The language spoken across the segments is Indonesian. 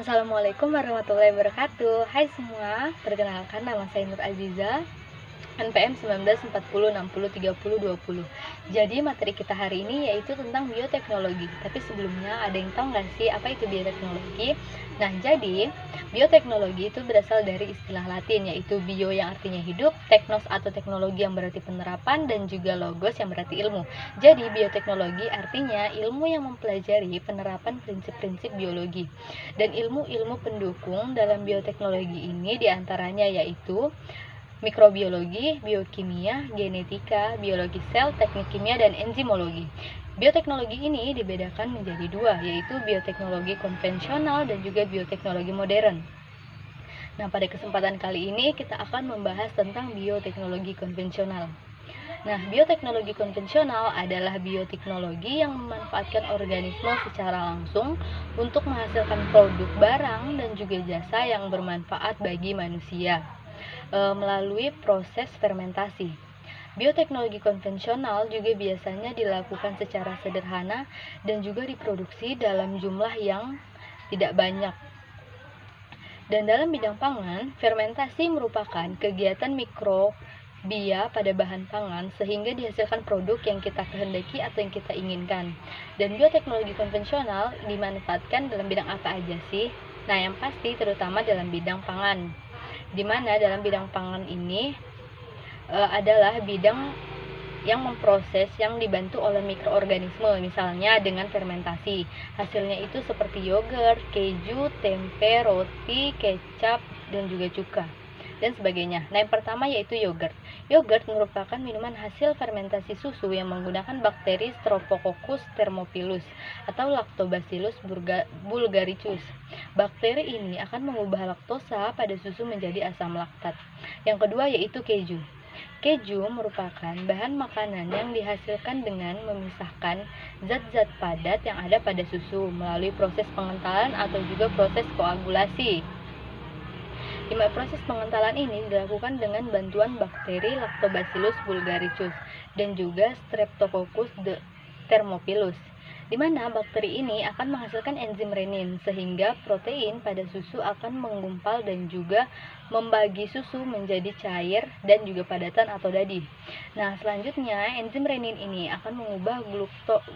Assalamualaikum warahmatullahi wabarakatuh. Hai semua, perkenalkan nama saya Nur Aziza, NPM 1940603020. Jadi materi kita hari ini yaitu tentang bioteknologi. Tapi sebelumnya ada yang tahu nggak sih apa itu bioteknologi? Nah, jadi bioteknologi itu berasal dari istilah Latin yaitu bio yang artinya hidup, teknos atau teknologi yang berarti penerapan, dan juga logos yang berarti ilmu. Jadi bioteknologi artinya ilmu yang mempelajari penerapan prinsip-prinsip biologi. Dan ilmu-ilmu pendukung dalam bioteknologi ini diantaranya yaitu mikrobiologi, biokimia, genetika, biologi sel, teknik kimia, dan enzimologi. Bioteknologi ini dibedakan menjadi dua, yaitu bioteknologi konvensional dan juga bioteknologi modern. Nah, pada kesempatan kali ini kita akan membahas tentang bioteknologi konvensional. Nah, bioteknologi konvensional adalah bioteknologi yang memanfaatkan organisme secara langsung untuk menghasilkan produk barang dan juga jasa yang bermanfaat bagi manusia melalui proses fermentasi. Bioteknologi konvensional juga biasanya dilakukan secara sederhana dan juga diproduksi dalam jumlah yang tidak banyak. Dan dalam bidang pangan, fermentasi merupakan kegiatan mikrobia pada bahan pangan sehingga dihasilkan produk yang kita kehendaki atau yang kita inginkan. Dan bioteknologi konvensional dimanfaatkan dalam bidang apa aja sih? Nah, yang pasti terutama dalam bidang pangan, di mana dalam bidang pangan ini adalah bidang yang memproses yang dibantu oleh mikroorganisme, misalnya dengan fermentasi. Hasilnya itu seperti yogurt, keju, tempe, roti, kecap, dan juga cuka, dan sebagainya. Nah, yang pertama yaitu yogurt. Yogurt merupakan minuman hasil fermentasi susu yang menggunakan bakteri Staphylococcus thermophilus atau Lactobacillus bulgaricus. Bakteri ini akan mengubah laktosa pada susu menjadi asam laktat. Yang kedua yaitu keju. Keju merupakan bahan makanan yang dihasilkan dengan memisahkan zat-zat padat yang ada pada susu melalui proses pengentalan atau juga proses koagulasi. Di proses pengentalan ini dilakukan dengan bantuan bakteri Lactobacillus bulgaricus dan juga Streptococcus thermophilus, di mana bakteri ini akan menghasilkan enzim renin sehingga protein pada susu akan menggumpal dan juga membagi susu menjadi cair dan juga padatan atau dadi. Nah, selanjutnya enzim renin ini akan mengubah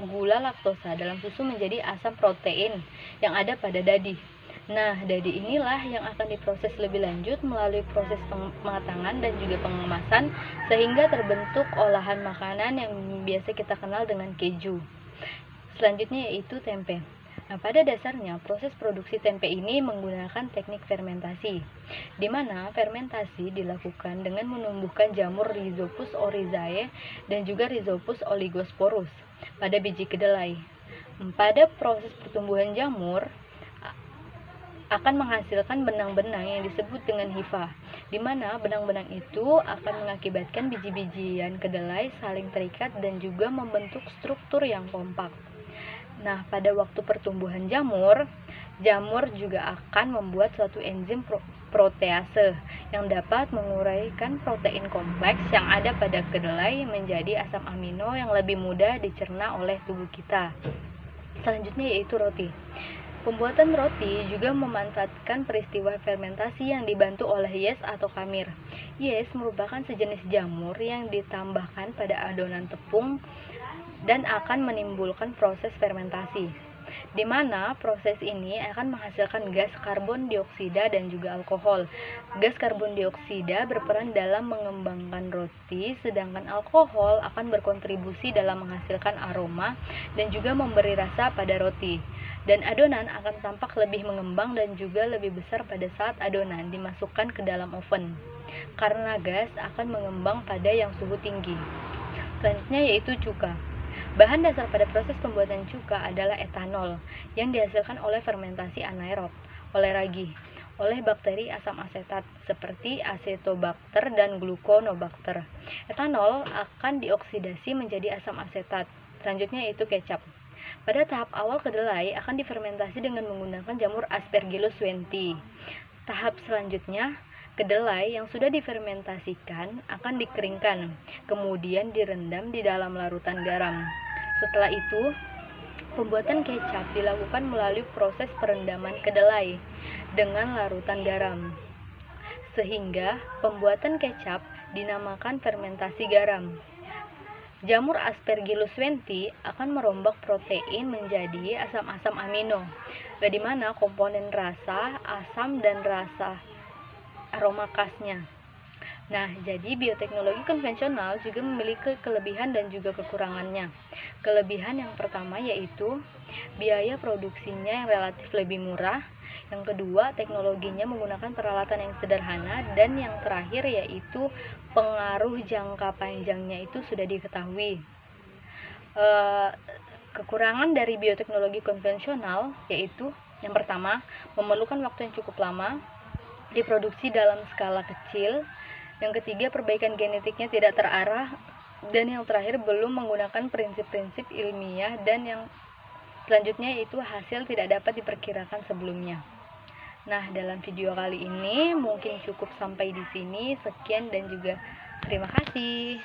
gula laktosa dalam susu menjadi asam protein yang ada pada dadi. Nah, dadi inilah yang akan diproses lebih lanjut melalui proses pematangan dan juga pengemasan sehingga terbentuk olahan makanan yang biasa kita kenal dengan keju. Selanjutnya yaitu tempe. Nah, pada dasarnya proses produksi tempe ini menggunakan teknik fermentasi, di mana fermentasi dilakukan dengan menumbuhkan jamur Rhizopus oryzae dan juga Rhizopus oligosporus pada biji kedelai. Pada proses pertumbuhan jamur akan menghasilkan benang-benang yang disebut dengan hifa, di mana benang-benang itu akan mengakibatkan biji-bijian kedelai saling terikat dan juga membentuk struktur yang kompak. Nah, pada waktu pertumbuhan jamur juga akan membuat suatu enzim protease yang dapat menguraikan protein kompleks yang ada pada kedelai menjadi asam amino yang lebih mudah dicerna oleh tubuh kita. Selanjutnya yaitu roti. Pembuatan roti juga memanfaatkan peristiwa fermentasi yang dibantu oleh yeast atau khamir. Yeast merupakan sejenis jamur yang ditambahkan pada adonan tepung dan akan menimbulkan proses fermentasi, di mana proses ini akan menghasilkan gas karbon dioksida dan juga alkohol. Gas karbon dioksida berperan dalam mengembangkan roti, sedangkan alkohol akan berkontribusi dalam menghasilkan aroma dan juga memberi rasa pada roti. Dan adonan akan tampak lebih mengembang dan juga lebih besar pada saat adonan dimasukkan ke dalam oven, karena gas akan mengembang pada yang suhu tinggi. Selanjutnya yaitu cuka. Bahan dasar pada proses pembuatan cuka adalah etanol yang dihasilkan oleh fermentasi anaerob oleh ragi oleh bakteri asam asetat seperti Acetobacter dan Gluconobacter. Etanol akan dioksidasi menjadi asam asetat. Selanjutnya yaitu kecap. Pada tahap awal kedelai akan difermentasi dengan menggunakan jamur Aspergillus wientii. Tahap selanjutnya, kedelai yang sudah difermentasikan akan dikeringkan, kemudian direndam di dalam larutan garam. Setelah itu, Pembuatan kecap dilakukan melalui proses perendaman kedelai dengan larutan garam, sehingga pembuatan kecap dinamakan fermentasi garam. Jamur Aspergillus wenti akan merombak protein menjadi asam-asam amino, di mana komponen rasa, asam, dan rasa aroma khasnya. Nah, jadi bioteknologi konvensional juga memiliki kelebihan dan juga kekurangannya. Kelebihan yang pertama yaitu biaya produksinya yang relatif lebih murah. Yang kedua, teknologinya menggunakan peralatan yang sederhana. Dan yang terakhir yaitu pengaruh jangka panjangnya itu sudah diketahui. Kekurangan dari bioteknologi konvensional yaitu yang pertama, memerlukan waktu yang cukup lama, diproduksi dalam skala kecil. Yang ketiga, perbaikan genetiknya tidak terarah. Dan yang terakhir, belum menggunakan prinsip-prinsip ilmiah. Dan yang selanjutnya yaitu hasil tidak dapat diperkirakan sebelumnya. Nah, dalam video kali ini mungkin cukup sampai di sini. Sekian dan juga terima kasih.